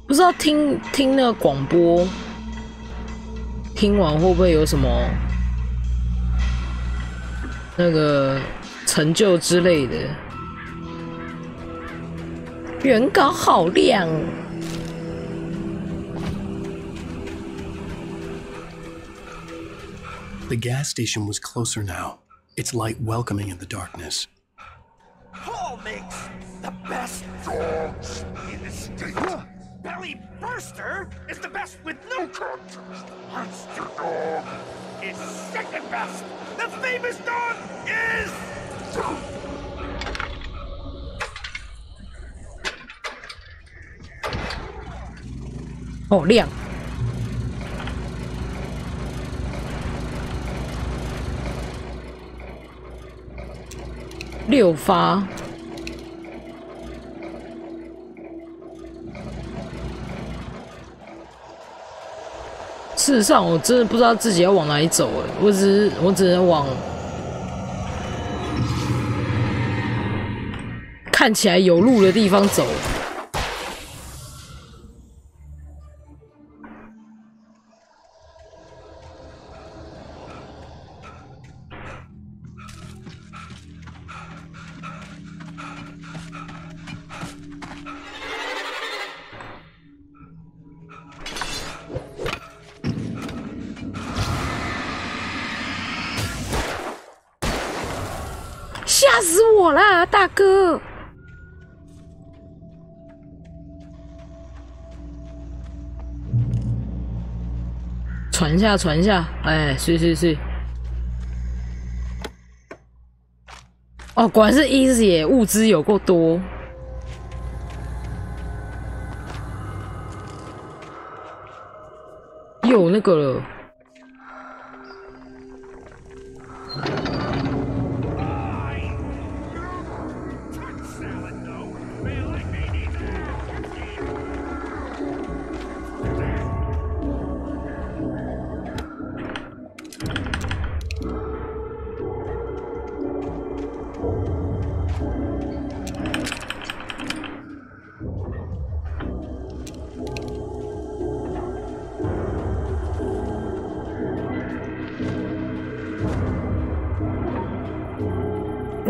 不知道听那个广播，听完会不会有什么那个成就之类的？原稿好亮。The gas station was closer now, its light welcoming in the darkness. Paul makes the best dogs in the state. Belly Burster is the best with no contest. Monster Dog is second best. The famous dog is... 好亮。6发，事实上，我真的不知道自己要往哪里走了。我只能往看起来有路的地方走。吓死我啦，大哥！传下，传下，哎，是。哦，果然是 easy 耶，物资有够多。有那个了。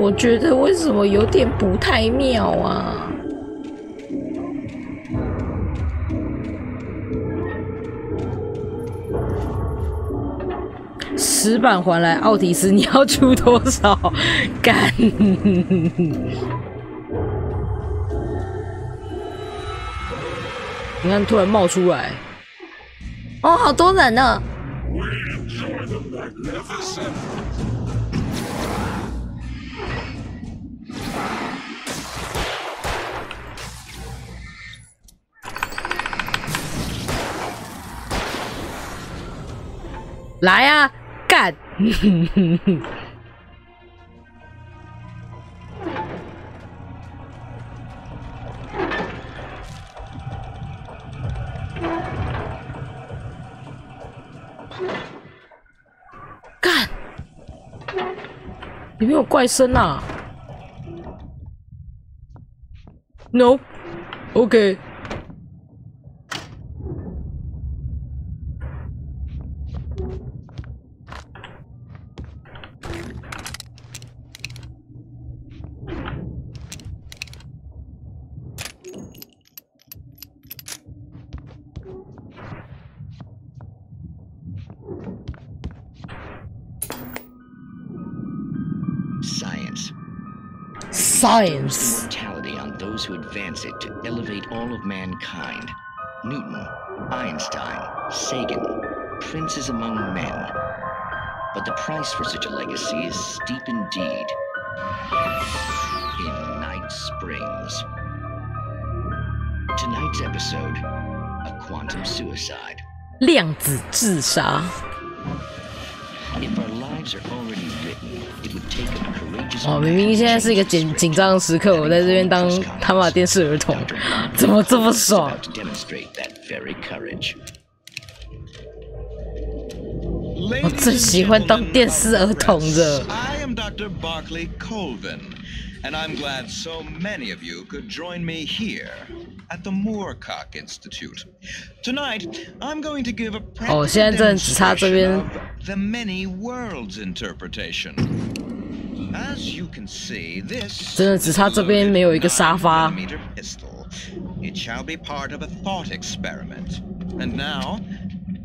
我觉得为什么有点不太妙啊？10版还来，奥迪斯，你要出多少？干！你看，突然冒出来，哦，好多人呢！来啊，干！干！里面有怪声啊 ！No，OK。Science. Mortality on those who advance it to elevate all of mankind. Newton, Einstein, Sagan, princes among men. But the price for such a legacy is steep indeed. In Night Springs. Tonight's episode, a quantum suicide. 量子自杀。If our lives are already written, it would take a courageous 哦，明明现在是一个紧张的时刻，我在这边当他妈电视儿童，怎么这么爽？我最喜欢当电视儿童的。I am Dr. Barclay Colvin. and I'm glad so many of you could join me here at the Moorcock Institute. Tonight, I'm going to give a practical demonstration of the many worlds interpretation. As you can see, this 真的只差这边没有一个沙发。 pistol. It shall be part of a thought experiment. And now,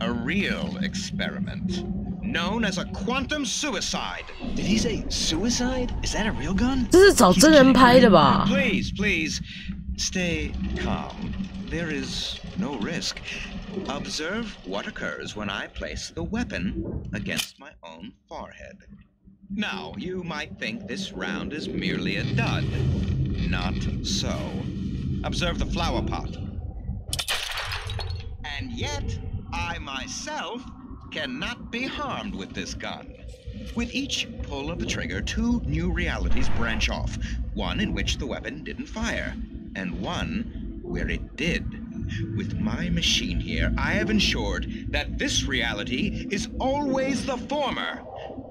a real experiment. Known as a quantum suicide. Did he say suicide? Is that a real gun? 这是找真人拍的吧？ Please, please, stay calm. There is no risk. Observe what occurs when I place the weapon against my own forehead. Now, you might think this round is merely a dud. Not so. Observe the flower pot. And yet, I myself cannot be harmed with this gun. With each pull of the trigger, 2 new realities branch off. One in which the weapon didn't fire, and one where it did. With my machine here, I have ensured that this reality is always the former.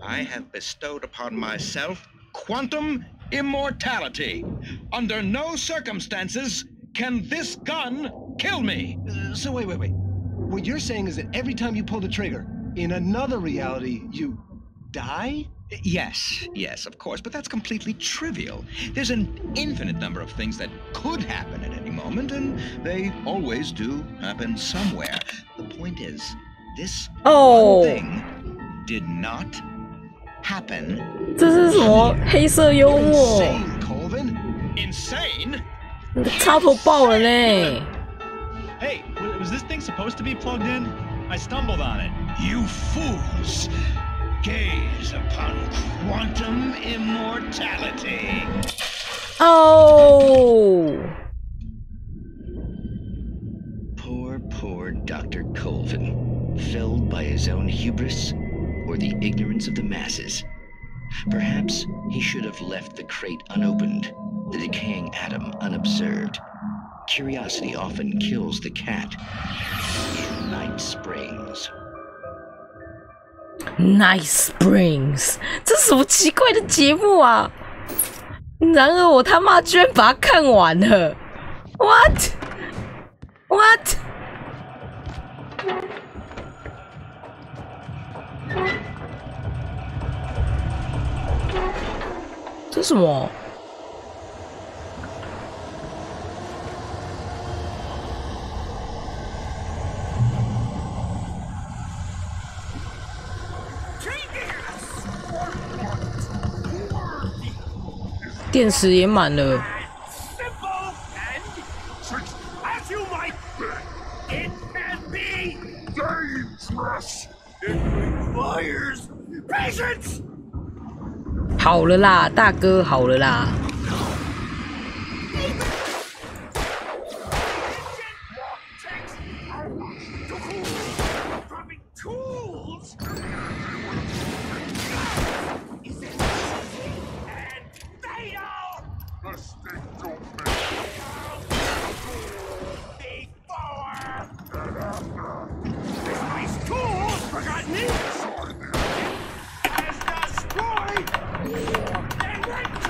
I have bestowed upon myself quantum immortality. Under no circumstances can this gun kill me. So wait. What you're saying is that every time you pull the trigger, in another reality, you die? Yes, of course, but that's completely trivial. There's an infinite number of things that could happen at any moment, and they always do happen somewhere. The point is, this one thing did not happen. 这是什么黑色幽默？ Insane, Colvin. Insane? 你的插头爆了呢！ Hey, was this thing supposed to be plugged in? I stumbled on it. You fools! Gaze upon quantum immortality. Oh! Poor Dr. Colvin, felled by his own hubris or the ignorance of the masses. Perhaps he should have left the crate unopened, the decaying atom unobserved. Curiosity often kills the cat. Night Springs. Night Springs， 这是什么奇怪的节目啊！然而我他妈居然把它看完了 ！What？ 这是什么？ 电池也满了。 Simple and as you might think, it can be dangerous. It requires patience. 好了啦，大哥，好了啦。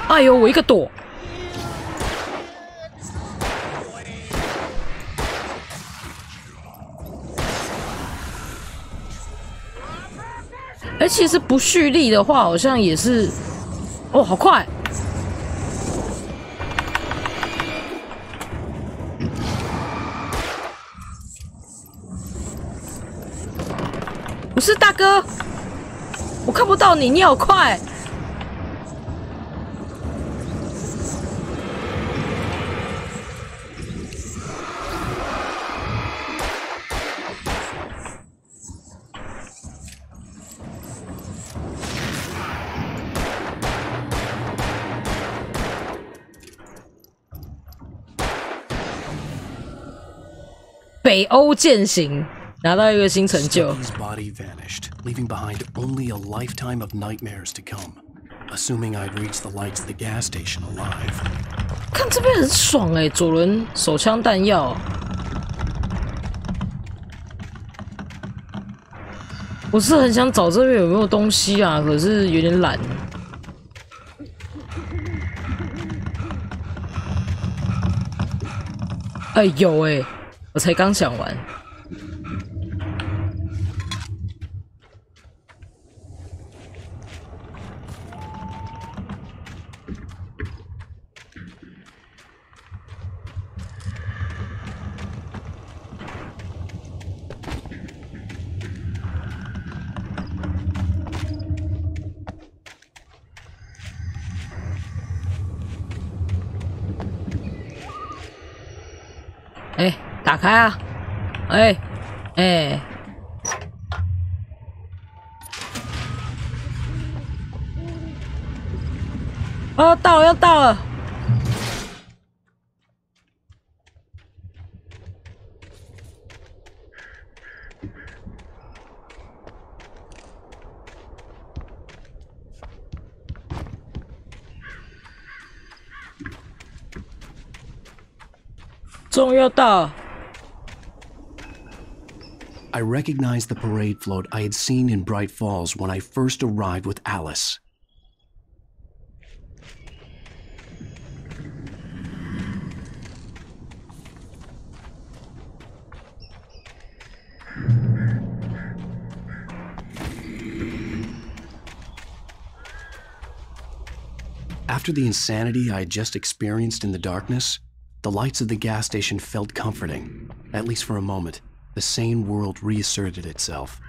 哎呦，我一个躲！而其实不蓄力的话，好像也是，哦，好快！不是大哥，我看不到你，你好快！ 北欧践行，拿到一个新成就。 His body vanished, leaving behind only a lifetime of nightmares to come. Assuming I'd reach the lights of the gas station alive. 看这边很爽哎，左轮手枪弹药。我是很想找这边有没有东西啊，可是有点懒。哎，有哎，我才刚讲完。哎，打开啊！哎，哎，哦，到了，要到了！终于要到。 I recognized the parade float I had seen in Bright Falls when I first arrived with Alice. After the insanity I had just experienced in the darkness, the lights of the gas station felt comforting, at least for a moment. The sane world reasserted itself.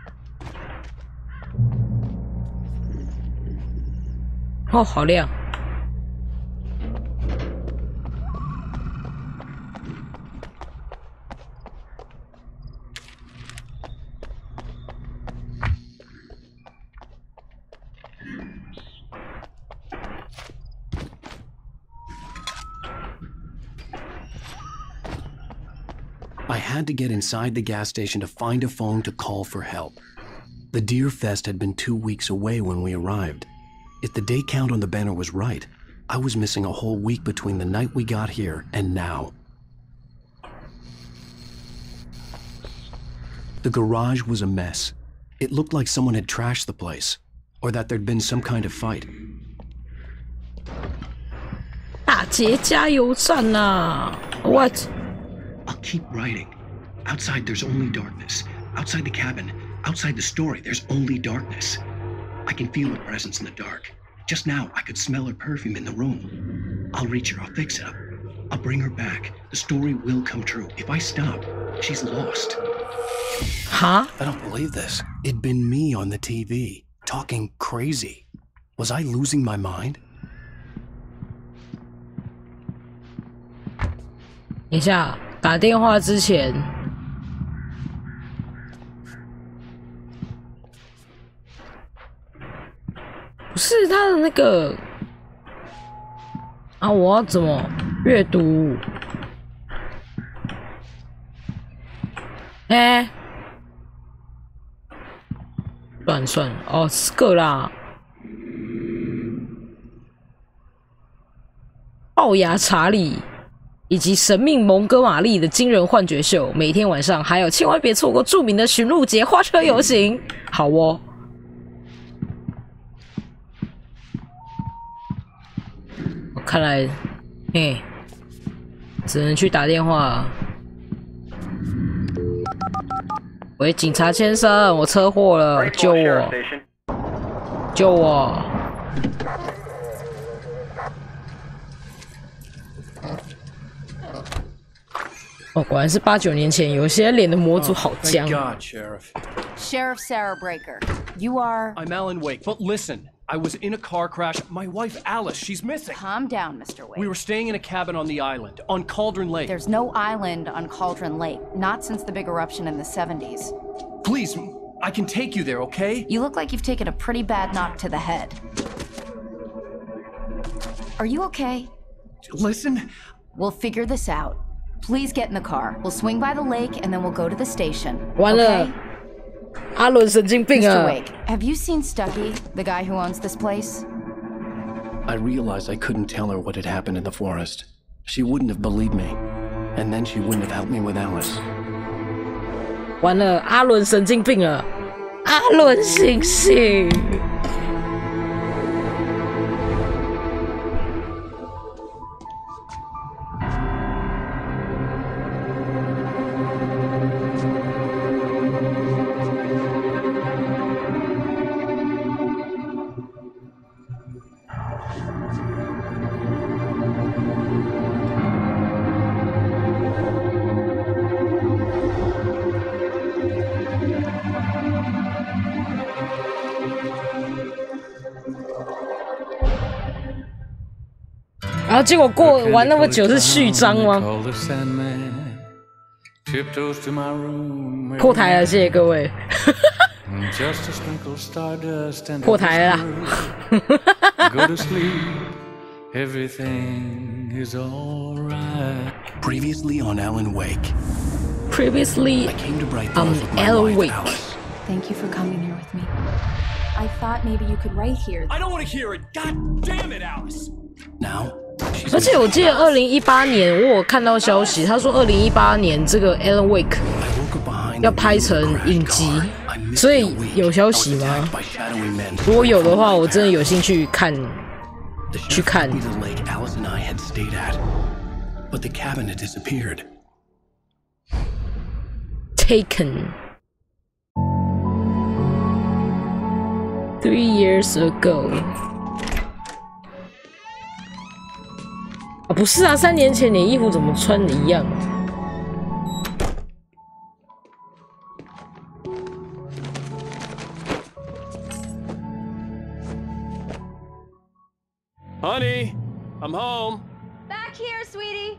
哦，好亮！ I had to get inside the gas station to find a phone to call for help. The Deer Fest had been 2 weeks away when we arrived. If the day count on the banner was right, I was missing a whole week between the night we got here and now. The garage was a mess. It looked like someone had trashed the place, or that there'd been some kind of fight. 大捷加油站呐 ！What？ I'll keep writing. Outside, there's only darkness. Outside the cabin, outside the story, there's only darkness. I can feel her presence in the dark. Just now, I could smell her perfume in the room. I'll reach her, I'll fix it up. I'll bring her back. The story will come true. If I stop, she's lost. Huh? I don't believe this. It'd been me on the TV, talking crazy. Was I losing my mind? 等一下，打电话之前，不是他的那个啊，我要怎么阅读？哎、算了，哦，是个啦，龅牙查理。 以及神秘蒙哥马利的惊人幻觉秀，每天晚上还有，千万别错过著名的驯鹿节花车游行。好哦，看来，只能去打电话。喂，警察先生，我车祸了，救我！救我！ 哦，果然是8、9年前，有些脸的模组好僵。Thank God, Sheriff. Sheriff Sarah Breaker, you are... I'm Alan Wake, but listen, I was in a car crash. My wife, Alice, she's missing. Calm down, Mr. Wake. We were staying in a cabin on the island, on Cauldron Lake. There's no island on Cauldron Lake, not since the big eruption in the 70s. Please, I can take you there, okay? You look like you've taken a pretty bad knock to the head. Are you okay? Listen. We'll figure this out. Please get in the car. We'll swing by the lake and then we'll go to the station. 完了，阿伦神经病啊 Mr. Wake, have you seen Stucky, the guy who owns this place? I realized I couldn't tell her what had happened in the forest. She wouldn't have believed me, and then she wouldn't have helped me with Alice. 完了，阿伦神经病了，阿伦醒醒！然后结果玩那么久是续章吗？破台了，谢谢各位。破台了啦。Previously on Alan Wake. Previously on Alan Wake. Thank you for coming here with me. I thought maybe you could write here. I don't want to hear it. God damn it, Alice. Now. 而且我记得2018年我有看到消息，他说2018年这个 Alan Wake 要拍成影集，所以有消息吗？如果有的话，我真的有兴趣看。去看。But the cabin had disappeared. Taken 3 years ago. 啊，不是啊，3年前你衣服怎么穿的一样？Honey, I'm home. Back here, sweetie.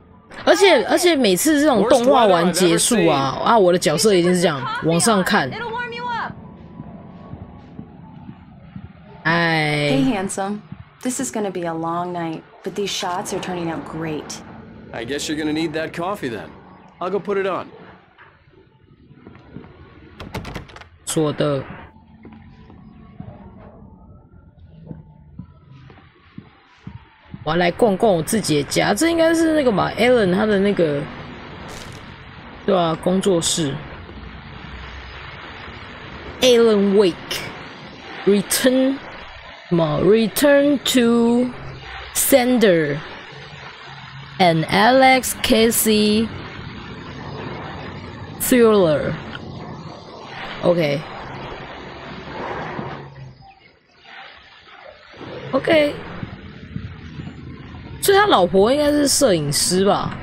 而且每次这种动画完结束啊，我的角色一定是这样往上看。哎。Hey, handsome. This is gonna be a long night, but these shots are turning out great. I guess you're gonna need that coffee then. I'll go put it on. 说的。我要来逛逛我自己的家，这应该是那个嘛 ，Alan 他的那个，对啊，工作室。Alan Wake Return 什么 Return to Sender and Alex Casey Thriller OK OK 所以他老婆应该是摄影师吧？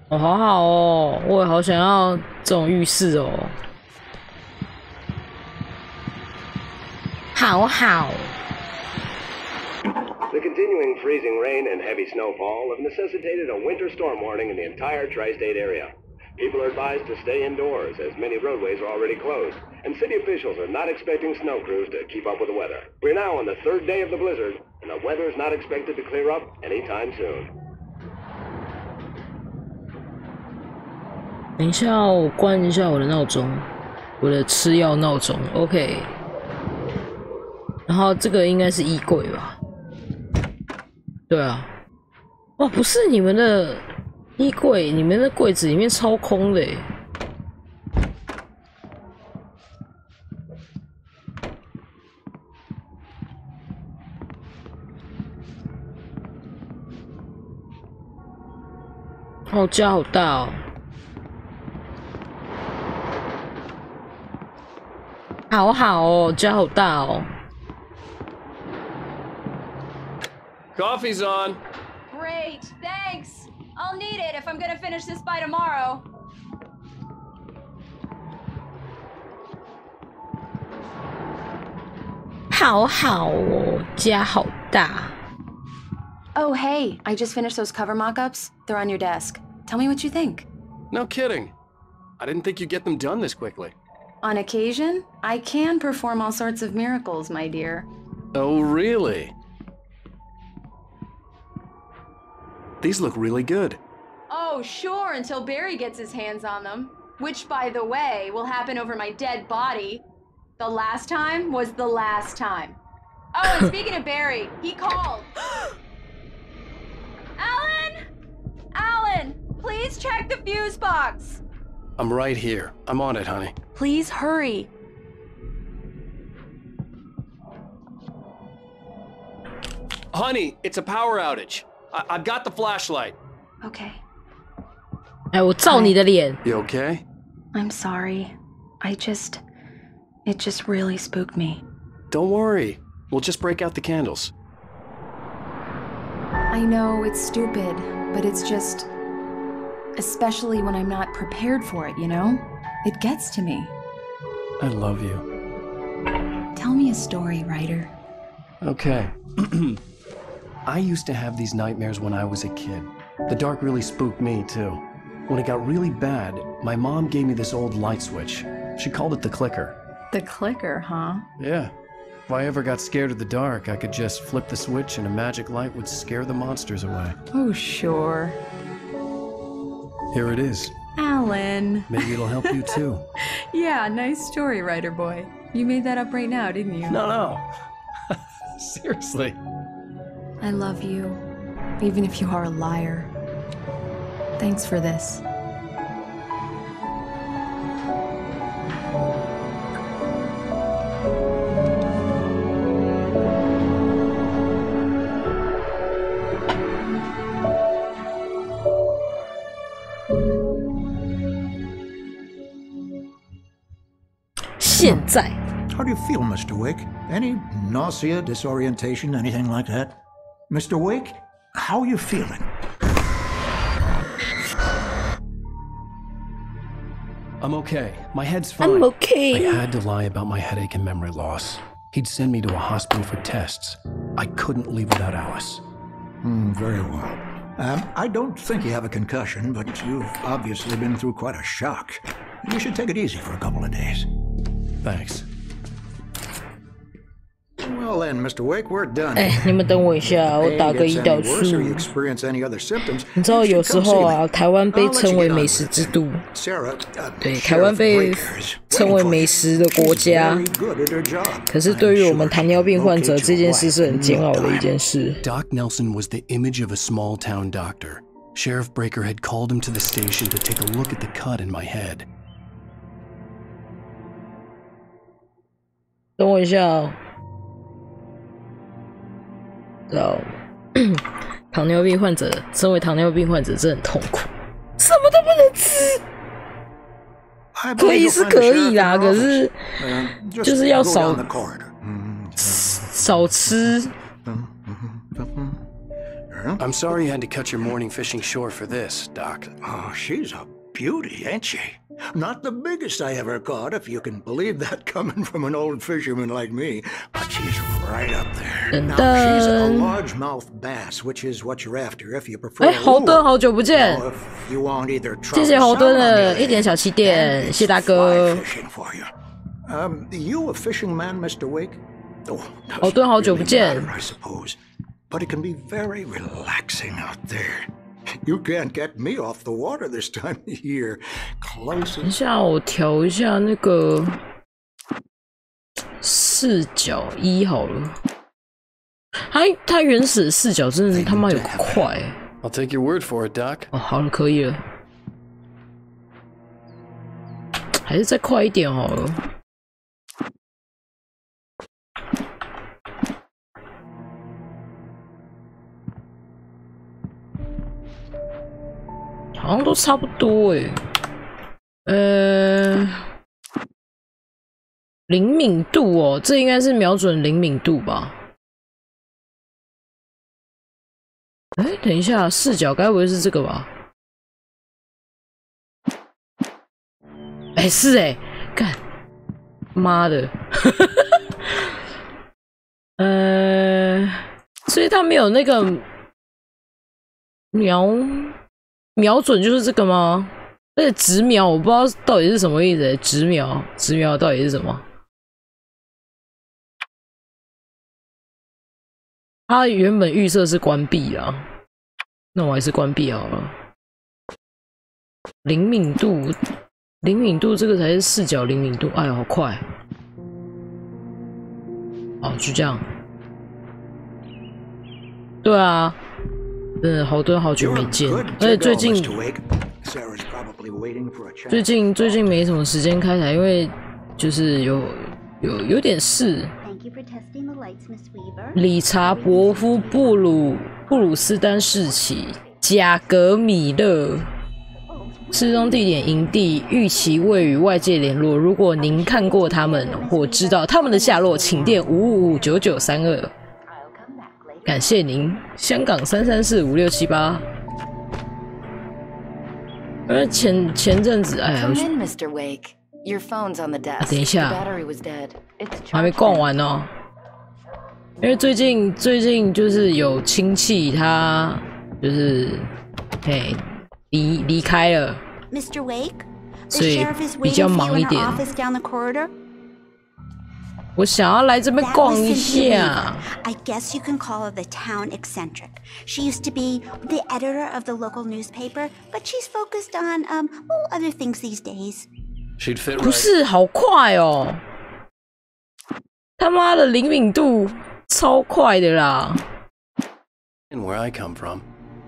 哦，好好哦，我也好想要这种浴室哦，好好。The continuing freezing rain and heavy snowfall have necessitated a winter storm warning in the entire tri-state area. People are advised to stay indoors as many roadways are already closed, and city officials are not expecting snow crews to keep up with the weather. We're now on the 3rd day of the blizzard, and the weather is not expected to clear up anytime soon. 等一下，我关一下我的闹钟，我的吃药闹钟 ，OK。然后这个应该是衣柜吧？对啊。哇，不是你们的衣柜，你们的柜子里面超空的耶。哦，家好大哦。好好哦，家好大哦。Coffee's on. Great, thanks. I'll need it if I'm gonna finish this by tomorrow.好好哦，家好大。Oh, hey, I just finished those cover mock-ups. They're on your desk. Tell me what you think. No kidding. I didn't think you'd get them done this quickly. On occasion, I can perform all sorts of miracles, my dear. Oh, really? These look really good. Oh, sure, until Barry gets his hands on them. Which, by the way, will happen over my dead body. The last time was the last time. Oh, and speaking of Barry, he called. Alan! Alan, please check the fuse box. I'm right here. I'm on it, honey. Please hurry. Honey, it's a power outage. I've got the flashlight. Okay. 哎，我照你的脸。You okay? I'm sorry. It just really spooked me. Don't worry. We'll just break out the candles. I know it's stupid, but it's just... Especially when I'm not prepared for it, you know? It gets to me. I love you. Tell me a story, writer. Okay. I used to have these nightmares when I was a kid. The dark really spooked me, too. When it got really bad, my mom gave me this old light switch. She called it the clicker. The clicker, huh? Yeah. If I ever got scared of the dark, I could just flip the switch and a magic light would scare the monsters away. Oh, sure. Here it is. Alan. Maybe it'll help you, too. Yeah, nice story, writer boy. You made that up right now, didn't you? No. Seriously. I love you, even if you are a liar. Thanks for this. How do you feel, Mr. Wake? Any nausea, disorientation, anything like that? Mr. Wake, how are you feeling? I'm okay. My head's fine. I'm okay. I had to lie about my headache and memory loss. He'd send me to a hospital for tests. I couldn't leave without Alice. Very well. I don't think you have a concussion, but you've obviously been through quite a shock. You should take it easy for a couple of days. Thanks. Well then, Mr. Wake, we're done. 你们等我一下，我打个胰岛素。你知道有时候啊，台湾被称为美食之都，对，台湾被称为美食的国家。可是对于我们糖尿病患者，这件事是很煎熬的一件事。Doc Nelson was the image of a small-town doctor. Sheriff Breaker had called him to the station to take a look at the cut in my head. 等我一下哦。糖尿病患者，身为糖尿病患者真的很痛苦，什么都不能吃。可以是可以啦，可是就是要少吃。I'm sorry you had to cut your morning fishing short for this, Doc. Oh, she's a beauty, ain't she? Not the biggest I ever caught, if you can believe that coming from an old fisherman like me. But she's right up there. Now, she's a largemouth bass, which is what you're after if you prefer. 侯敦，好久不见！谢谢侯敦的1点小起点，谢大哥。You a fishing man, Mr. Wake? 侯敦，好久不见。 I suppose, but it can be very relaxing out there. You can't get me off the water this time of year. Close. 等一下，我调一下那个视角1好了。它原始的视角真的是他妈有快。I'll take your word for it, Doc. 哦，好了，可以了。还是再快一点好了。好像都差不多灵敏度哦，这应该是瞄准灵敏度吧？等一下，视角该不会是这个吧？是干，妈的，所以他没有那个瞄准就是这个吗？而且直瞄我不知道到底是什么意思。直瞄到底是什么？它原本预设是关闭啦，那我还是关闭好了。灵敏度这个才是视角灵敏度。哎呦，好快！哦，就这样。对啊。真的好多好久没见，而且最近没什么时间开台，因为就是有点事。理查伯夫布鲁斯丹市起贾格米勒失踪地点营地预期未与外界联络。如果您看过他们或知道他们的下落，请电5559932。感谢您，香港3345678。前阵子，哎呀， Come in, Mr. Wake. Your phone's on the desk. 等一下 The battery was dead. It's 还没逛完哦。因为最近就是有亲戚他就是离开了， Mr. Wake, 所 the 以 sheriff is 比较 waiting for 忙 you 一 in her 点。 office down the corridor. 我想要来这边 That 逛 was 一 Cynthia 下。 Weaver. I guess you can call her the town eccentric. She used to be the editor of the local newspaper, but she's focused on other things these days. She'd fit 不 right. 是，好快哦！他妈的灵敏度超快的啦！ And where I come from.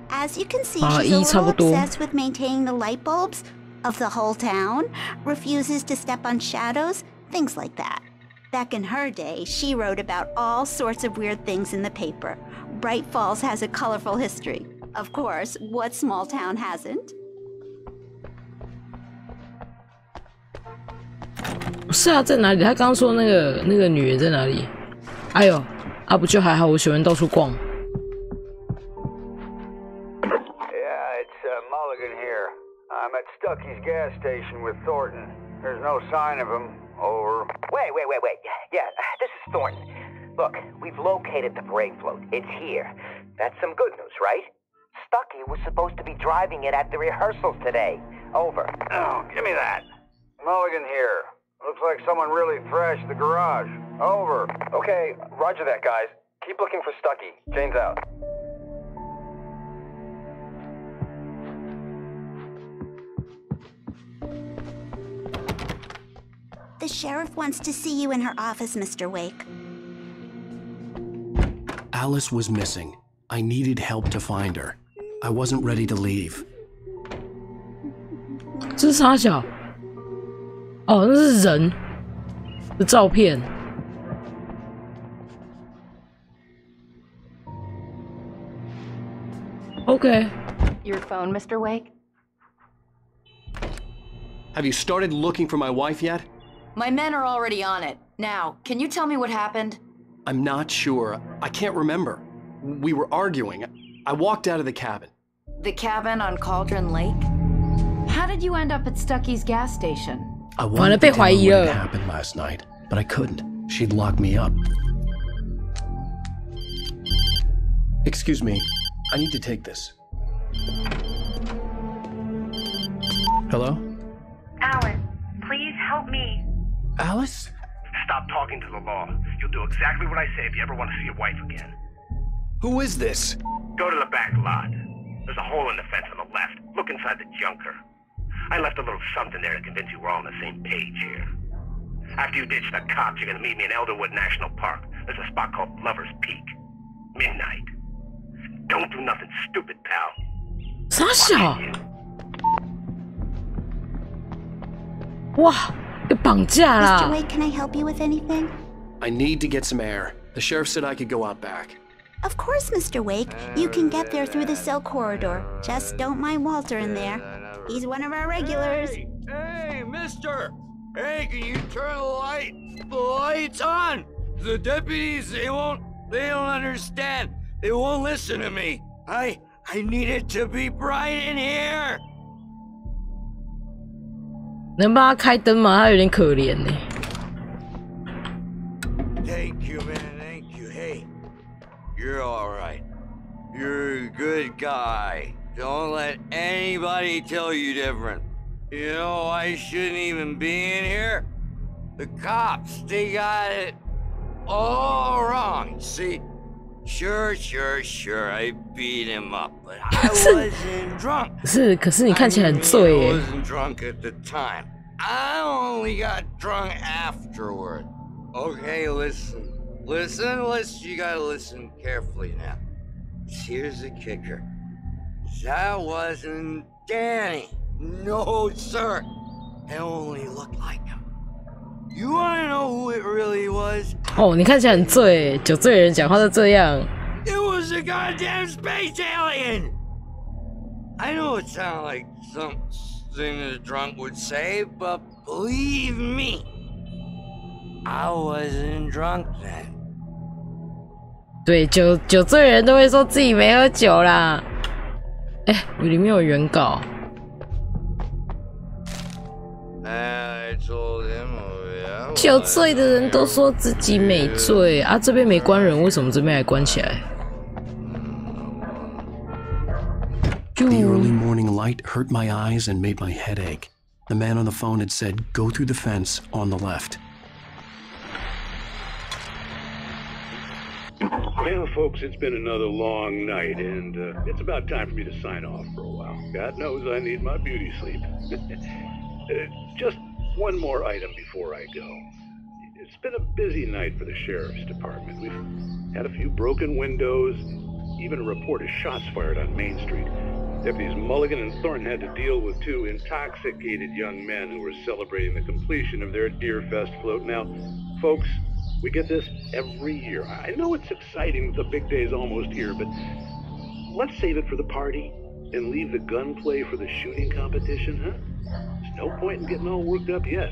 As you can see, 啊， she's a 差不 little 多。 obsessed with maintaining the light bulbs of the whole town, refuses to step on shadows, things like that. Back in her day, she wrote about all sorts of weird things in the paper. Bright Falls has a colorful history. Of course, what small town hasn't? 不是啊，在哪里？他刚说那个女人在哪里？哎呦，啊不就还好，我喜欢到处逛。Yeah, it's Mulligan here. I'm at Stucky's gas station with Thornton. There's no sign of him. Over. Wait. Yeah, this is Thornton. Look, we've located the brake float. It's here. That's some good news, right? Stucky was supposed to be driving it at the rehearsals today. Over. Oh, give me that. Mulligan here. Looks like someone really thrashed the garage. Over. Okay, roger that, guys. Keep looking for Stucky. Jane's out. The sheriff wants to see you in her office, Mr. Wake. Alice was missing. I needed help to find her. I wasn't ready to leave. 这是啥小？哦，那是人的照片。OK。 Your phone, Mr. Wake? Have you started looking for my wife yet? My men are already on it. Now, can you tell me what happened? I'm not sure. I can't remember. We were arguing. I walked out of the cabin. The cabin on Cauldron Lake? How did you end up at Stucky's gas station? I wanted to tell her what had happened last night, but I couldn't. She'd locked me up. Excuse me. I need to take this. Hello? Alice, please help me. Alice? Stop talking to the law. You'll do exactly what I say if you ever want to see your wife again. Who is this? Go to the back lot. There's a hole in the fence on the left. Look inside the junker. I left a little something there to convince you we're all on the same page here. After you ditch the cops, you're gonna meet me in Elderwood National Park. There's a spot called Lover's Peak. Midnight. Don't do nothing stupid, pal. Sasha! 哇，被绑架啦！ Mr. Wake, can I help you with anything? I need to get some air. The sheriff said I could go out back. Of course, Mr. Wake. You can get there through the cell corridor. Just don't mind Walter in there. He's one of our regulars. Hey, mister! Hey, can you turn the lights on? The deputies, they don't understand. They won't listen to me. I need it to be bright in here. 能帮他开灯吗？他有点可怜呢。 Thank you, man. Thank you. Hey, you're all right. You're a good guy. Don't let anybody tell you different. You know, I shouldn't even be in here. The cops, they got it all wrong. See, sure, I beat him up, but I wasn't drunk. 是，可是你看起来很醉耶。 I wasn't drunk at the time. I only got drunk afterward. Okay, listen. You gotta listen carefully now. Here's the kicker. That wasn't Danny. No, sir. It only looked like him. You wanna know who it really was? 哦，你看起来很醉耶，酒醉人讲话都这样。 It was a goddamn space alien! I know it sounds like something a drunk would say, but believe me, I wasn't drunk then. 对，酒醉人都会说自己没喝酒啦。哎，里面有原稿。酒醉的人都说自己没醉啊，这边没关人，为什么这边还关起来？ The early morning light hurt my eyes and made my head ache. The man on the phone had said, "Go through the fence on the left." Well, folks, it's been another long night, and it's about time for me to sign off for a while. God knows I need my beauty sleep. Just one more item before I go. It's been a busy night for the Sheriff's Department. We've had a few broken windows, even a report of shots fired on Main Street. Deputies Mulligan and Thornton had to deal with two intoxicated young men who were celebrating the completion of their Deer Fest float. Now, folks, we get this every year. I know it's exciting, the big day's almost here, but let's save it for the party and leave the gunplay for the shooting competition, huh? There's no point in getting all worked up yet.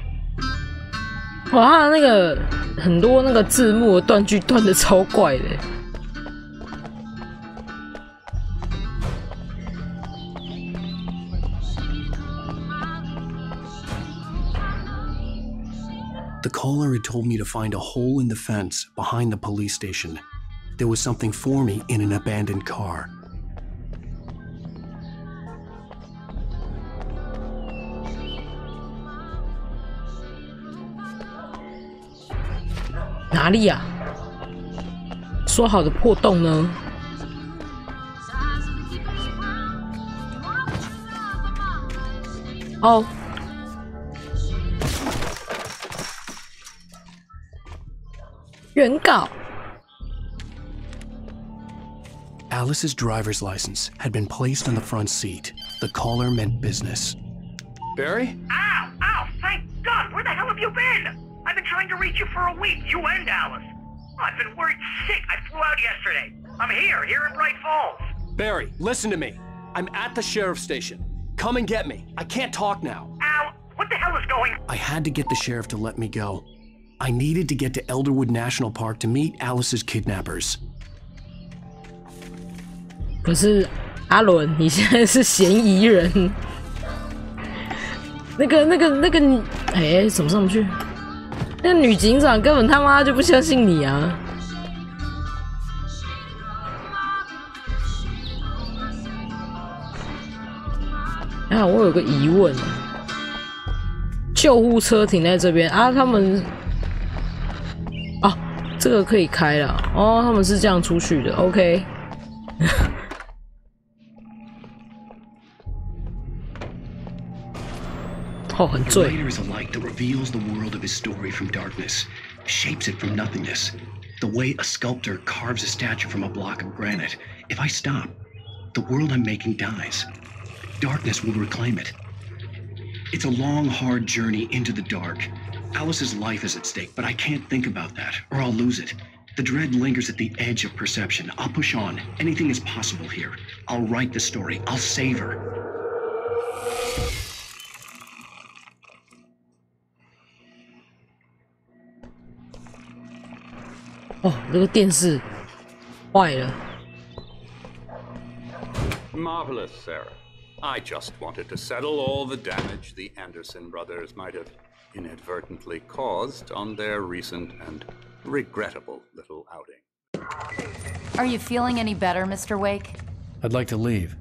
哇，他那个很多那个字幕断句断的超怪的。 The caller had told me to find a hole in the fence behind the police station. There was something for me in an abandoned car. Where 呀？说好的破洞呢？哦。 原告 Alice's driver's license had been placed on the front seat. The caller meant business. Barry? Ow! Ow! Thank God! Where the hell have you been? I've been trying to reach you for a week, you and Alice. I've been worried sick. I flew out yesterday. I'm here in Bright Falls. Barry, listen to me. I'm at the sheriff's station. Come and get me. I can't talk now. Ow! What the hell is going on? I had to get the sheriff to let me go. I needed to get to Elderwood National Park to meet Alice's kidnappers. 可是阿伦，你现在是嫌疑人。那个，哎，怎么上不去？那个女警长根本他妈就不相信你啊！啊，我有个疑问，救护车停在这边啊，他们。 哦，这个可以开了哦，他们是这样出去的 ，OK 。哦，很醉。 The writer is a light that reveals the world of his story from darkness, shapes it from nothingness. The way a sculptor carves a statue from a block of granite. If I stop, the world I'm making dies. Darkness will reclaim it. It's a long, hard journey into the dark. Alice's life is at stake, but I can't think about that, or I'll lose it. The dread lingers at the edge of perception. I'll push on. Anything is possible here. I'll write the story. I'll save her. Oh, 这个电视坏了。 Marvelous, Sarah. I just wanted to settle all the damage the Anderson brothers might have inadvertently caused on their recent and regrettable little outing. Are you feeling any better, Mr. Wake? I'd like to leave.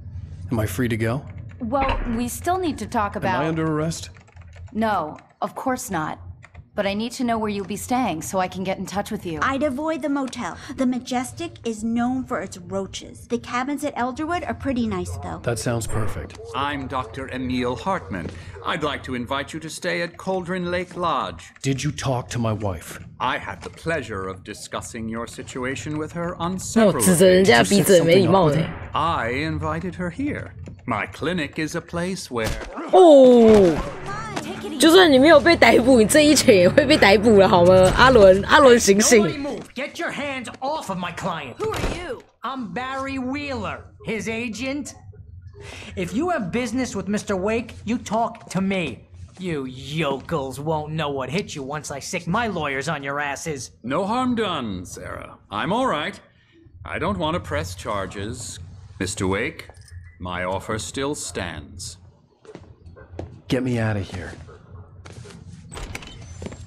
Am I free to go? Well, we still need to talk about... Am I under arrest? No, of course not. But I need to know where you'll be staying so I can get in touch with you. I'd avoid the motel. The Majestic is known for its roaches. The cabins at Elderwood are pretty nice, though. That sounds perfect. I'm Dr. Emil Hartman. I'd like to invite you to stay at Cauldron Lake Lodge. Did you talk to my wife? I had the pleasure of discussing your situation with her on several occasions. I invited her here. My clinic is a place where... Oh! 就算你没有被逮捕，你这一拳也会被逮捕了，好吗？阿伦，醒醒 ！Get your hands off of my client. Who are you? I'm Barry Wheeler, his agent. If you have business with Mr. Wake, you talk to me. You yokels won't know what hit you once I sick my lawyers on your asses. No harm done, Sarah. I'm all right. I don't want to press charges. Mr. Wake, my offer still stands. Get me out of here.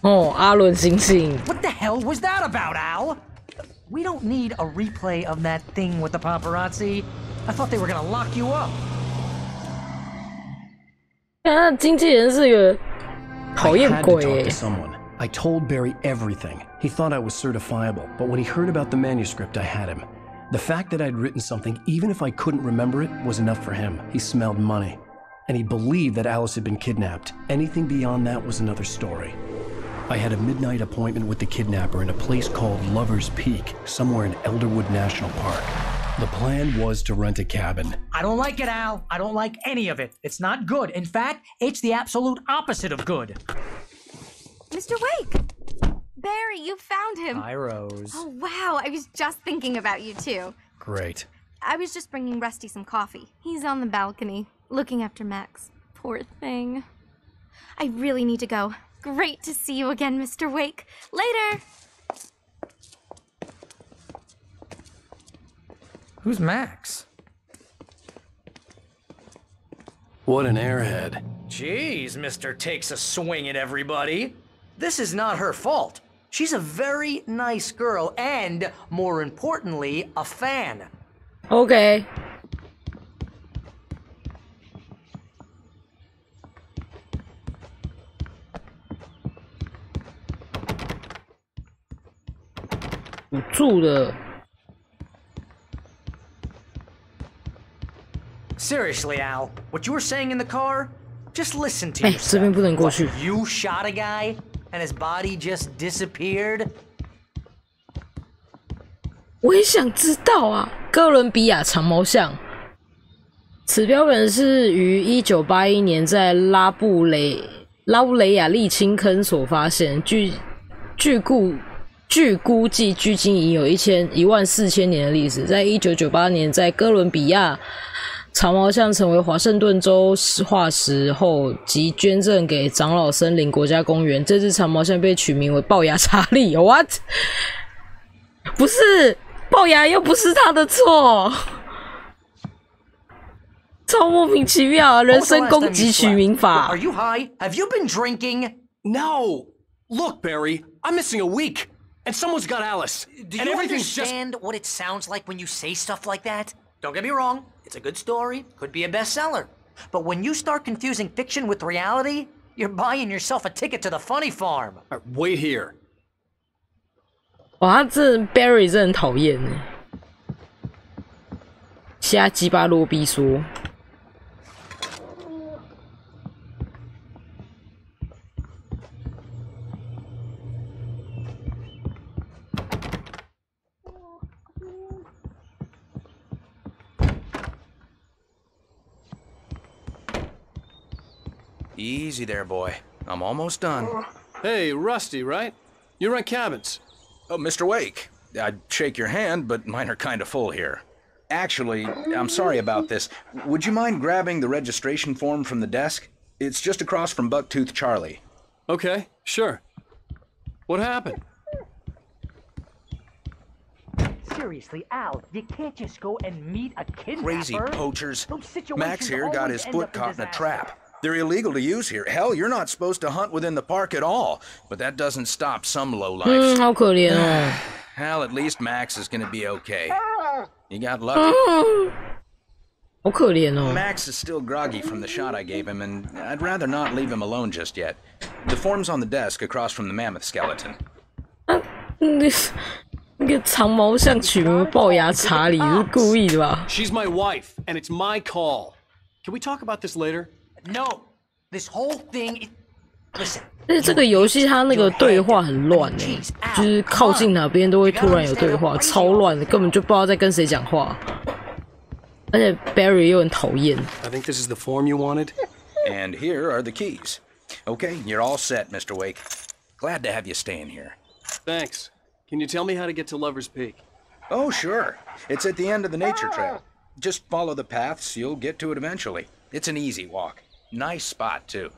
哦，阿伦星星。What the hell was that about, Al? We don't need a replay of that thing with the paparazzi. I thought they were gonna lock you up. 啊，经纪人是个讨厌鬼。I told Barry everything. He thought I was certifiable, but when he heard about the manuscript, I had him. The fact that I'd written something, even if I couldn't remember it, was enough for him. He smelled money. And he believed that Alice had been kidnapped. Anything beyond that was another story. I had a midnight appointment with the kidnapper in a place called Lover's Peak, somewhere in Elderwood National Park. The plan was to rent a cabin. I don't like it, Al. I don't like any of it. It's not good. In fact, it's the absolute opposite of good. Mr. Wake! Barry, you found him. Hi, Rose. Oh, wow. I was just thinking about you, too. Great. I was just bringing Rusty some coffee. He's on the balcony, looking after Max. Poor thing. I really need to go. Great to see you again, Mr. Wake. Later! Who's Max? What an airhead. Jeez, Mr. Takes a swing at everybody. This is not her fault. She's a very nice girl and, more importantly, a fan. Okay. Seriously, Al, what you were saying in the car? Just listen to yourself. What, you shot a guy and his body just disappeared? 我也想知道啊，哥伦比亚长毛象。此标本是于1981年在拉布雷亚沥青坑所发现，据估计距今已有14000年的历史。在1998年，在哥伦比亚，长毛象成为华盛顿州化石后，即捐赠给长老森林国家公园。这只长毛象被取名为龅牙查理。What？ 不是，龅牙又不是他的错，超莫名其妙啊！人身攻击取名法。Are you high? Have you been drinking? No. Look, Barry, I'm missing a week. And someone's got Alice. Do you understand what it sounds like when you say stuff like that? Don't get me wrong, it's a good story, could be a bestseller. But when you start confusing fiction with reality, you're buying yourself a ticket to the funny farm. Wait here. 哇，这 Barry 真的很讨厌哎，瞎鸡巴啰逼说。Easy there, boy. I'm almost done. Hey, Rusty, right? You rent cabins. Oh, Mr. Wake. I'd shake your hand, but mine are kind of full here. Actually, I'm sorry about this. Would you mind grabbing the registration form from the desk? It's just across from Bucktooth Charlie. Okay, sure. What happened? Seriously, Al, you can't just go and meet a kidnapper. Crazy poachers. Max here got his foot caught in a trap. They're illegal to use here. Hell, you're not supposed to hunt within the park at all. But that doesn't stop some lowlifes. 好可怜哦。Hell, at least Max is gonna be okay. You got lucky. 好可怜哦。Max is still groggy from the shot I gave him, and I'd rather not leave him alone just yet. The form's on the desk across from the mammoth skeleton. 那个长毛象取名龅牙查理是故意的吧 ？She's my wife, and it's my call. Can we talk about this later? No, this whole thing. Listen. 但是这个游戏它那个对话很乱哎，就是靠近哪边都会突然有对话，超乱的，根本就不知道在跟谁讲话。而且 Barry 又很讨厌。I think this is the form you wanted. And here are the keys. Okay, you're all set, Mr. Wake. Glad to have you staying here. Thanks. Can you tell me how to get to Lover's Peak? Oh, sure. It's at the end of the nature trail. Just follow the paths, you'll get to it eventually. It's an easy walk. Nice spot, too.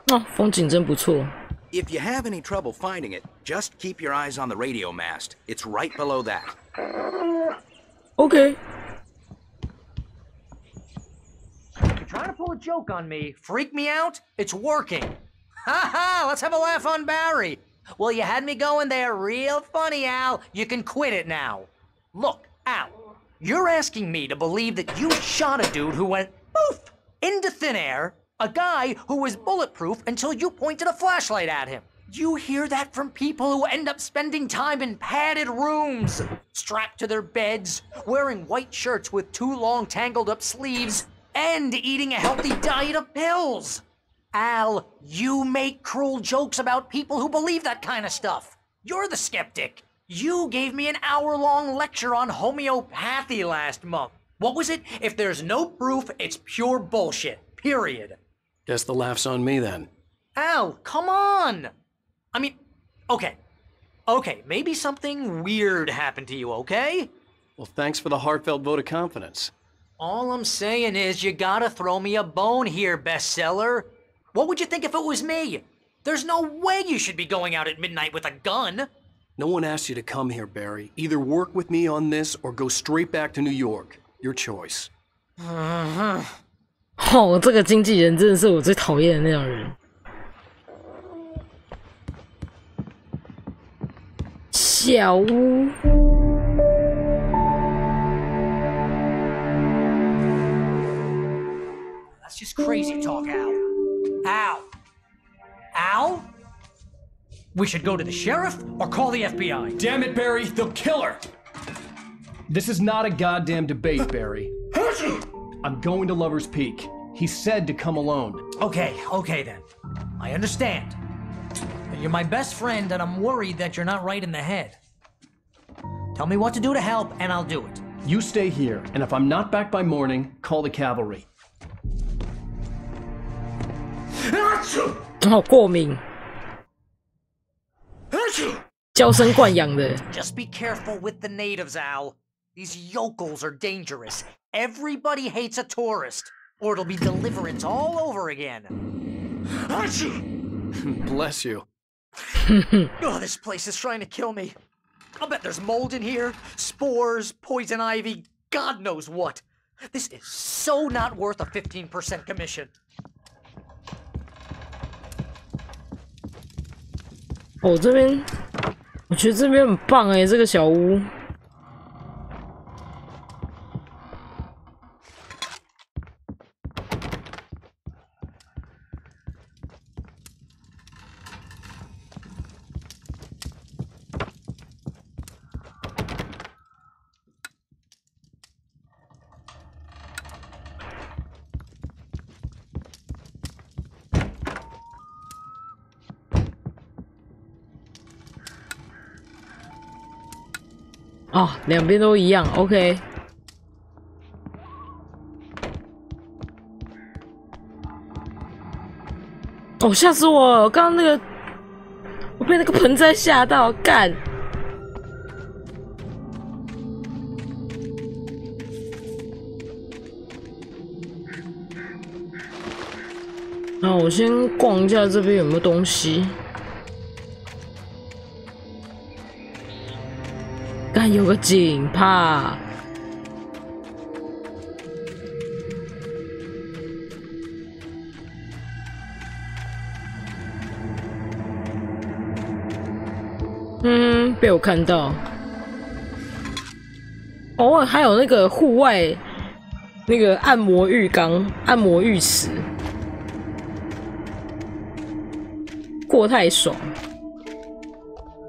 哦，风景真不错。If you have any trouble finding it, just keep your eyes on the radio mast. It's right below that. Okay. You're trying to pull a joke on me, freak me out? It's working. Ha ha! Let's have a laugh on Barry. Well, you had me going there real funny, Al. You can quit it now. Look, Al, you're asking me to believe that you shot a dude who went poof into thin air, a guy who was bulletproof until you pointed a flashlight at him. You hear that from people who end up spending time in padded rooms, strapped to their beds, wearing white shirts with too long tangled up sleeves, and eating a healthy diet of pills. Al, you make cruel jokes about people who believe that kind of stuff. You're the skeptic. You gave me an hour-long lecture on homeopathy last month. What was it? If there's no proof, it's pure bullshit. Period. Guess the laugh's on me then. Al, come on! I mean, okay, maybe something weird happened to you, okay? Well, thanks for the heartfelt vote of confidence. All I'm saying is you gotta throw me a bone here, bestseller. What would you think if it was me? There's no way you should be going out at midnight with a gun. No one asked you to come here, Barry. Either work with me on this or go straight back to New York. Your choice. 哦，这个经纪人真的是我最讨厌的那种人。小屋。That's just crazy talk, Al. Al? Al? We should go to the sheriff or call the FBI. Damn it, Barry, they'll kill her! This is not a goddamn debate, Barry. I'm going to Lover's Peak. He said to come alone. Okay then. I understand. You're my best friend, and I'm worried that you're not right in the head. Tell me what to do to help, and I'll do it. You stay here, and if I'm not back by morning, call the cavalry. 好过敏，娇生惯养的。Just be careful with the natives, Al. These yokels are dangerous. Everybody hates a tourist, or it'll be deliverance all over again. Bless you. Oh, this place is trying to kill me. I'll bet there's mold in here, spores, poison ivy, God knows what. This is so not worth a 15% commission. 哦，这边我觉得这边很棒哎，这个小屋。哦，两边都一样 ，OK。哦，吓死我了！刚刚那个，我被那个盆栽吓到，干！那我先逛一下这边有没有东西。干，有个井怕。被我看到。哦，还有那个户外那个按摩浴缸、按摩浴池，过太爽。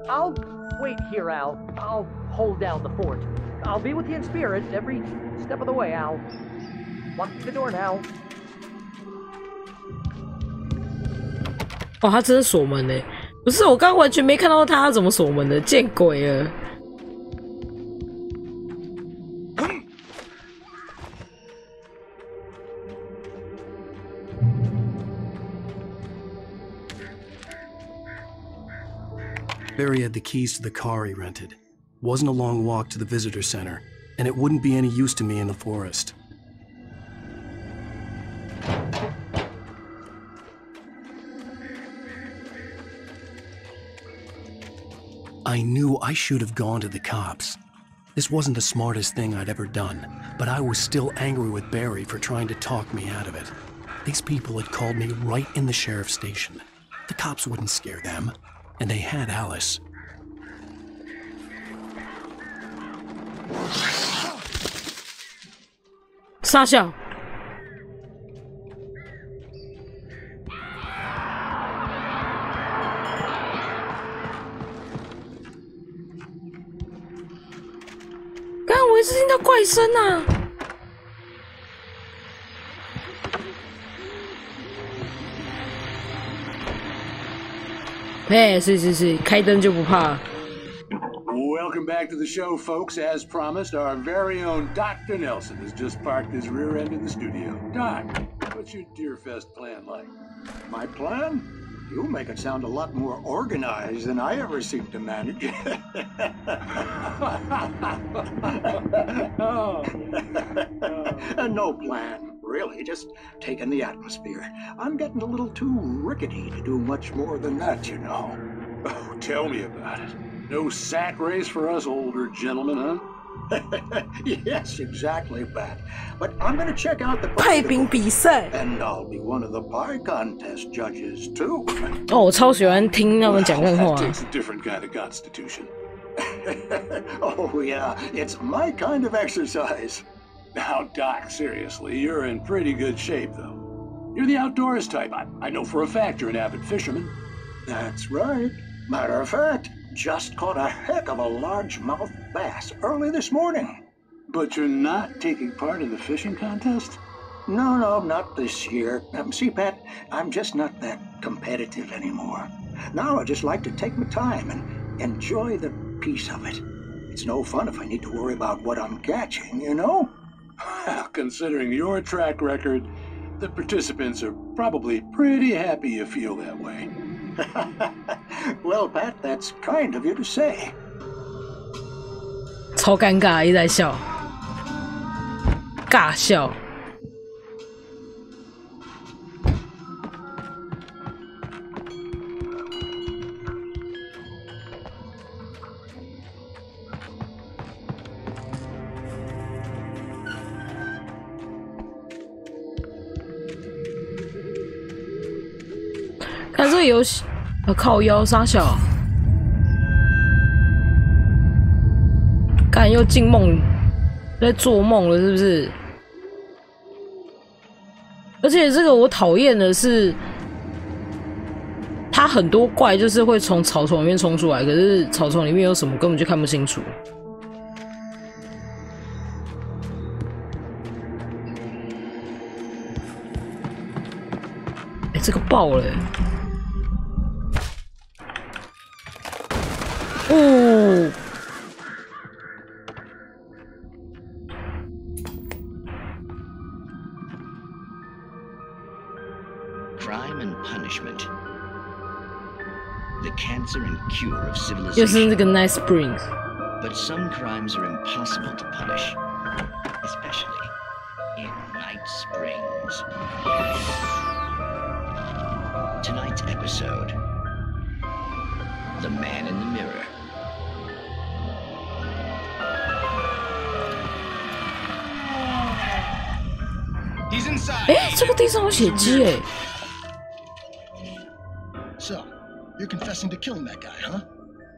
I'll wait here, Al. I'll hold down the fort. I'll be with you in spirit every step of the way, Al. Lock the door now. 哦，他真的锁门嘞！不是，我刚刚完全没看到他怎么锁门的，见鬼了！ Barry had the keys to the car he rented. Wasn't a long walk to the visitor center, and it wouldn't be any use to me in the forest. I knew I should have gone to the cops. This wasn't the smartest thing I'd ever done, but I was still angry with Barry for trying to talk me out of it. These people had called me right in the sheriff's station. The cops wouldn't scare them, and they had Alice. Sasha.刚刚我一直听到怪声啊！哎，是，开灯就不怕。Welcome back to the show, folks. As promised, our very own Dr. Nelson has just parked his rear end in the studio. Doc, what's your Deerfest plan like? My plan? You make it sound a lot more organized than I ever seem to manage. No plan, really, just taking the atmosphere. I'm getting a little too rickety to do much more than that, you know. Oh, tell me about it. No sack race for us older gentlemen, huh? Yes, exactly, Pat. But I'm going to check out the 派饼比赛 and I'll be one of the pie contest judges too. 哦，我超喜欢听他们讲干话。That takes a different kind of constitution. Oh yeah, it's my kind of exercise. Now, Doc, seriously, you're in pretty good shape, though. You're the outdoors type. I know for a fact you're an avid fisherman. That's right. Matter of fact, just caught a heck of a largemouth bass early this morning. But you're not taking part in the fishing contest? No, not this year. See, Pat, I'm just not that competitive anymore. Now I just like to take my time and enjoy the peace of it. It's no fun if I need to worry about what I'm catching, you know? Considering your track record, the participants are probably pretty happy you feel that way. Well, Pat, that's kind of you to say. 超尴尬，一直在笑，尬笑。看这个游戏，靠腰杀小，干又进梦，在做梦了是不是？而且这个我讨厌的是，它很多怪就是会从草丛里面冲出来，可是草丛里面有什么根本就看不清楚。哎，这个爆了！哦。 Crime and punishment. The cancer and cure of 又是 civilization. 这个 Nice Springs。 But some crimes are impossible to punish, especially in Night Springs. Tonight's episode: The Man in the Mirror. He's inside. 哎，这个地上有血迹哎。 So, you're confessing to killing that guy, huh?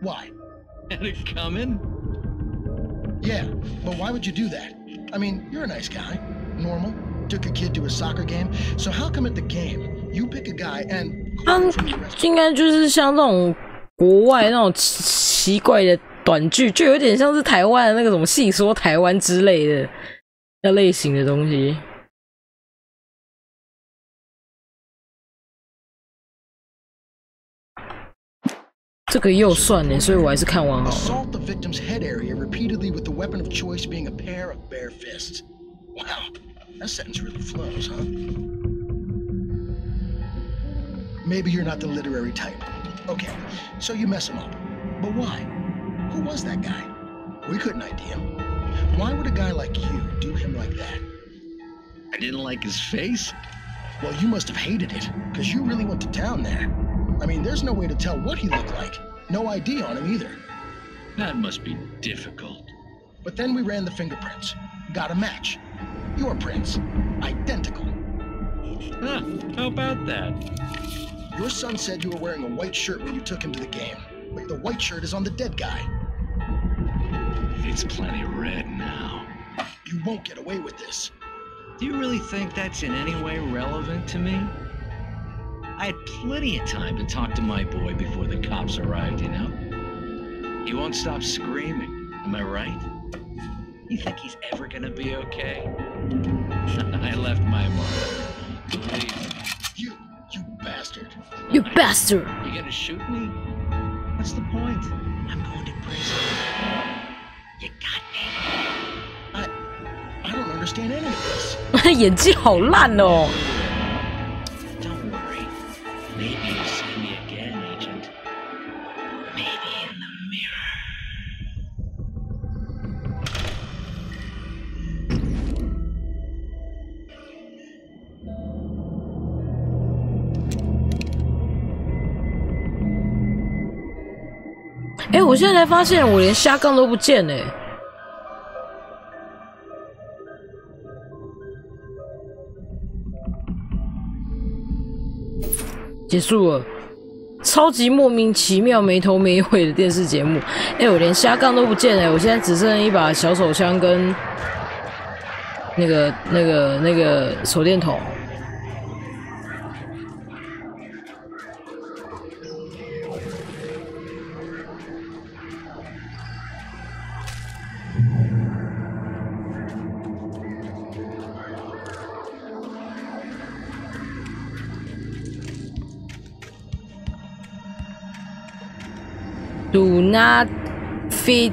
Why? Had it coming? Yeah, but why would you do that? I mean, you're a nice guy, normal, took a kid to a soccer game, so how come at the game, you pick a guy and... 应该就是像那种国外那种奇怪的短剧，就有点像是台湾的那个什么戏说台湾之类的那类型的东西。 这个又算呢，所以我还是看完好了。 Assault the victim's head area repeatedly with the weapon of choice being a pair of bare fists. Wow, that sentence really flows, huh? Maybe you're not the literary type. Okay, so you mess him up. But why? Who was that guy? We couldn't ID him. Why would a guy like you do him like that? I didn't like his face. Well, you must have hated it, because you really went to town there. I mean, there's no way to tell what he looked like. No ID on him either. That must be difficult. But then we ran the fingerprints. Got a match. Your prints. Identical. Huh, how about that? Your son said you were wearing a white shirt when you took him to the game, but the white shirt is on the dead guy. It's plenty red now. You won't get away with this. Do you really think that's in any way relevant to me? I had plenty of time to talk to my boy before the cops arrived, you know? He won't stop screaming, am I right? You think he's ever gonna be okay? I left my mark. Believe me. You bastard. You bastard! You gonna shoot me? What's the point? I'm going to prison. You got me. I don't understand any of this. 演技好烂哦。 Don't worry. Maybe you'll see me again, Agent. Maybe in the mirror. 哎，我现在才发现我连虾杠都不见哎。结束了，超级莫名其妙、没头没尾的电视节目。哎，我连虾杠都不见哎，我现在只剩一把小手枪跟那个手电筒。 Do not feed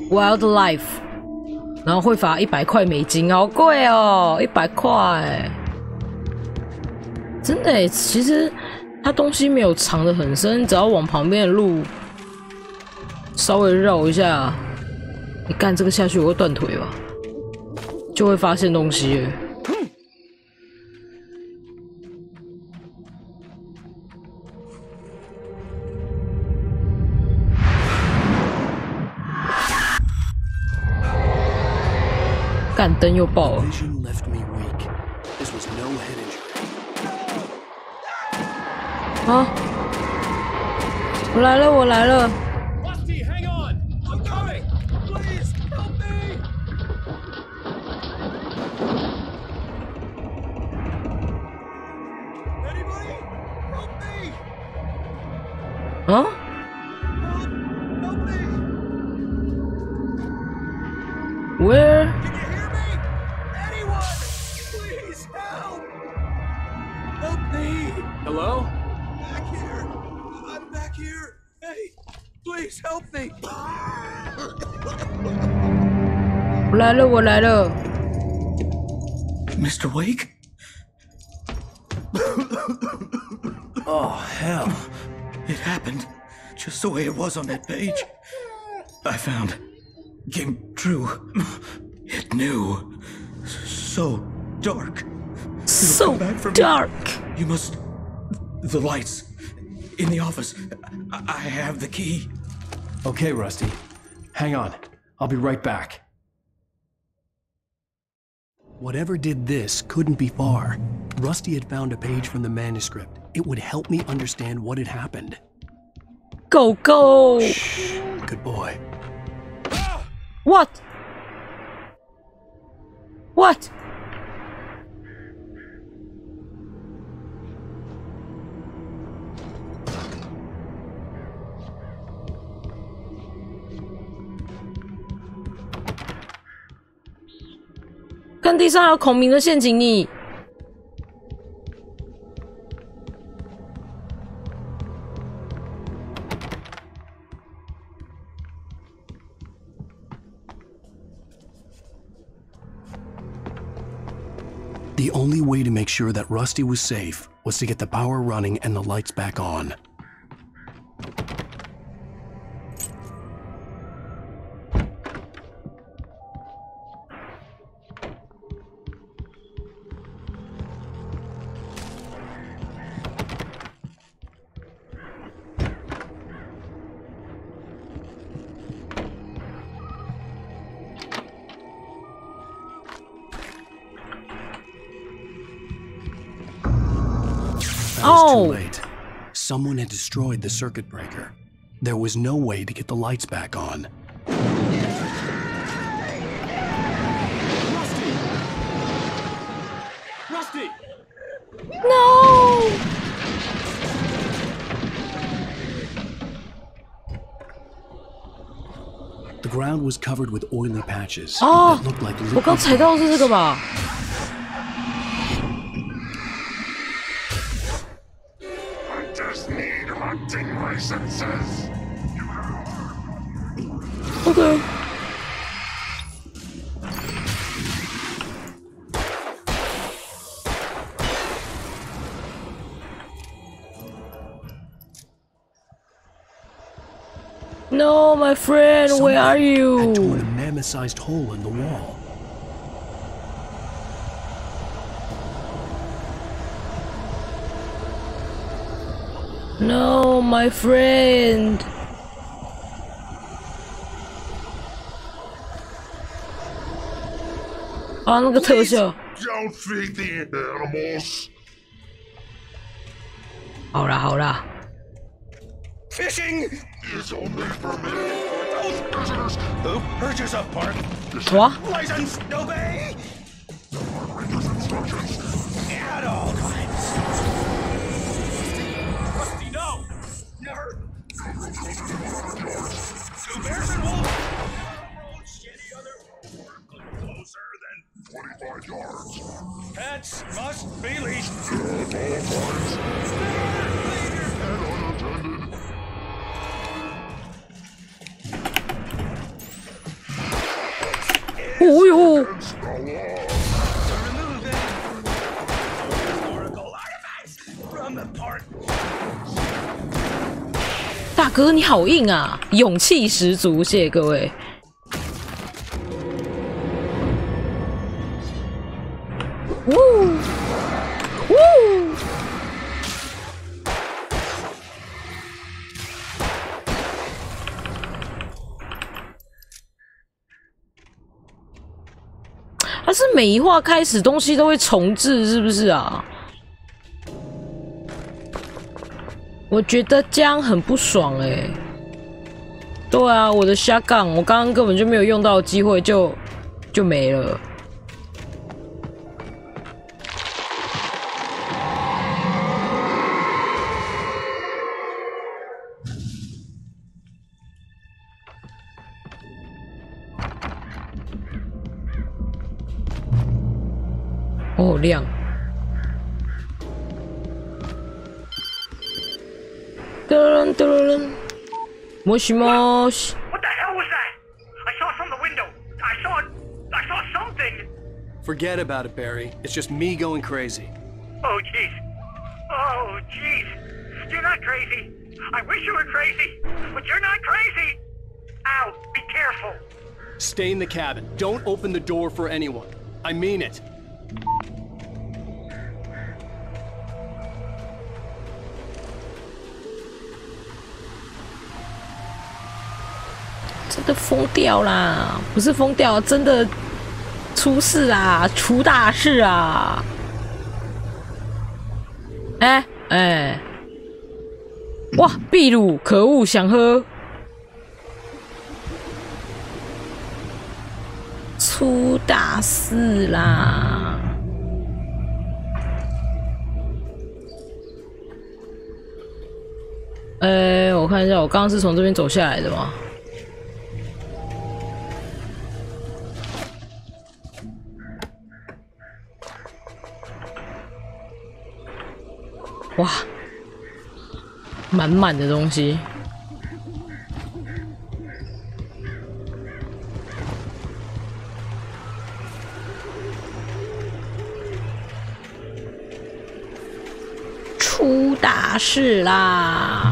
wildlife， 然后会罚100块美金，好贵哦，100块，真的耶。其实它东西没有藏得很深，只要往旁边的路稍微绕一下，你干这个下去我会断腿吧，就会发现东西耶。 干灯又爆了！啊！我来了，我来了！ 啊？ Where? Hello? Back here. I'm back here. Hey, please help me. 我来了，我来了。Mr. Wake? Oh, hell. It happened just the way it was on that page. I found. Came true. It knew. So dark. So dark. You must. The lights. In the office. I have the key. Okay, Rusty. Hang on. I'll be right back. Whatever did this couldn't be far. Rusty had found a page from the manuscript. It would help me understand what had happened. Go, go! Shh. Good boy. What? What? "看地上有孔明的陷阱你。The only way to make sure that Rusty was safe was to get the power running and the lights back on. I was too late. Someone had destroyed the circuit breaker. There was no way to get the lights back on. Rusty! No! The ground was covered with oily patches 哦 that looked like 我刚 liquid 踩到的是这个吧？ I just need hunting licenses. OK。No, my friend, where are you? Had torn a mammoth-sized hole in the wall. No, my friend. 啊，那个特效。 Don't feed the animals. 好啦好啦。 Fishing is only permitted for those visitors who purchase a park license. Obey. Instructions at all times. Rusty, no, never. Two bears and wolves. Approach any other closer than 25 yards. Pets must be leashed. At all times. And unattended. 哦呦！大哥，你好硬啊，勇气十足，谢谢各位。呜呜！它是每一话开始东西都会重置，是不是啊？我觉得这样很不爽欸。对啊，我的下杠，我刚刚根本就没有用到机会就没了。哦，亮。噔噔噔，もしもし。 What the hell was that? I saw from the window. I saw something. Forget about it, Barry. It's just me going crazy. Oh, jeez. Oh, jeez. You're not crazy. I wish you were crazy, but you're not crazy. Ow, be careful. Stay in the cabin. Don't open the door for anyone. I mean it. 真的疯掉啦！不是疯掉，真的出事啦，出大事啊！哎哎，哇，秘鲁，可恶，想喝，出大事啦！我看一下，我刚刚是从这边走下来的吗？ 哇，满满的东西。出大事啦！